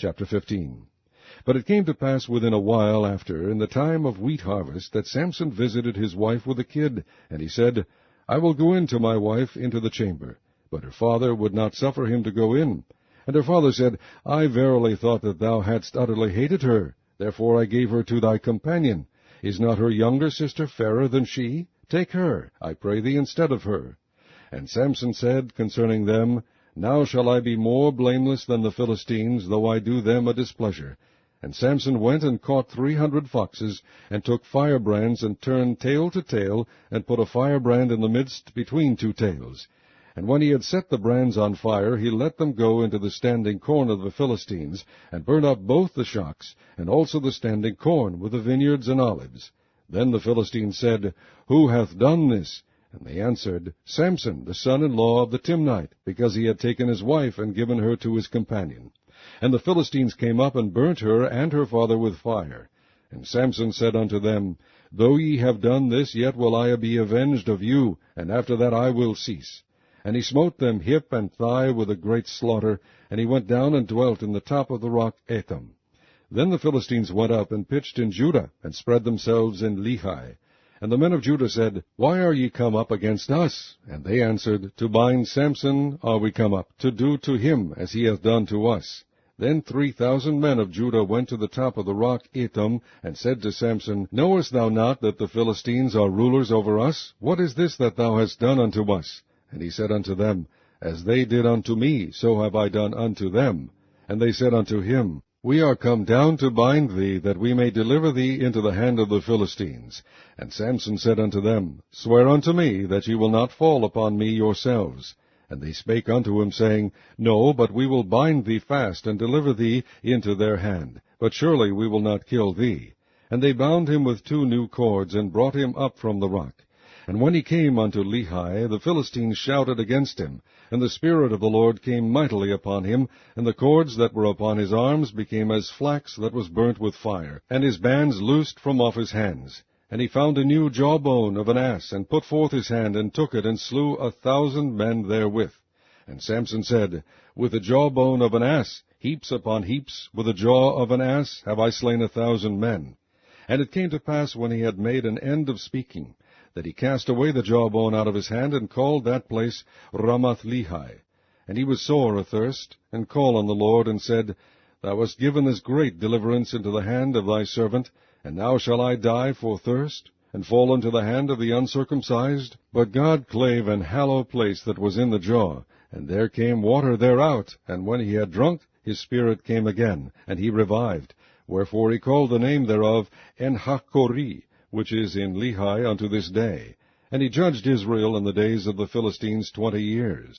Chapter 15. But it came to pass within a while after, in the time of wheat harvest, that Samson visited his wife with a kid, and he said, I will go in to my wife into the chamber. But her father would not suffer him to go in. And her father said, I verily thought that thou hadst utterly hated her. Therefore I gave her to thy companion. Is not her younger sister fairer than she? Take her, I pray thee, instead of her. And Samson said concerning them, Now shall I be more blameless than the Philistines, though I do them a displeasure. And Samson went and caught 300 foxes, and took firebrands, and turned tail to tail, and put a firebrand in the midst between two tails. And when he had set the brands on fire, he let them go into the standing corn of the Philistines, and burnt up both the shocks, and also the standing corn, with the vineyards and olives. Then the Philistines said, Who hath done this? And they answered, Samson, the son-in-law of the Timnite, because he had taken his wife, and given her to his companion. And the Philistines came up, and burnt her and her father with fire. And Samson said unto them, Though ye have done this, yet will I be avenged of you, and after that I will cease. And he smote them hip and thigh with a great slaughter, and he went down and dwelt in the top of the rock Etam. Then the Philistines went up and pitched in Judah, and spread themselves in Lehi. And the men of Judah said, Why are ye come up against us? And they answered, To bind Samson are we come up, to do to him as he hath done to us. Then 3,000 men of Judah went to the top of the rock Etam, and said to Samson, Knowest thou not that the Philistines are rulers over us? What is this that thou hast done unto us? And he said unto them, As they did unto me, so have I done unto them. And they said unto him, We are come down to bind thee, that we may deliver thee into the hand of the Philistines. And Samson said unto them, Swear unto me that ye will not fall upon me yourselves. And they spake unto him, saying, No, but we will bind thee fast, and deliver thee into their hand. But surely we will not kill thee. And they bound him with 2 new cords, and brought him up from the rock. And when he came unto Lehi, the Philistines shouted against him. And the Spirit of the Lord came mightily upon him, and the cords that were upon his arms became as flax that was burnt with fire, and his bands loosed from off his hands. And he found a new jawbone of an ass, and put forth his hand, and took it, and slew 1,000 men therewith. And Samson said, With the jawbone of an ass, heaps upon heaps, with the jaw of an ass, have I slain 1,000 men. And it came to pass, when he had made an end of speaking, that he cast away the jawbone out of his hand, and called that place Ramath-Lehi. And he was sore athirst, and called on the Lord, and said, Thou hast given this great deliverance into the hand of thy servant, and now shall I die for thirst, and fall into the hand of the uncircumcised? But God clave an hollow place that was in the jaw, and there came water thereout, and when he had drunk, his spirit came again, and he revived. Wherefore he called the name thereof En-Hakkori, which is in Lehi unto this day. And he judged Israel in the days of the Philistines 20 years.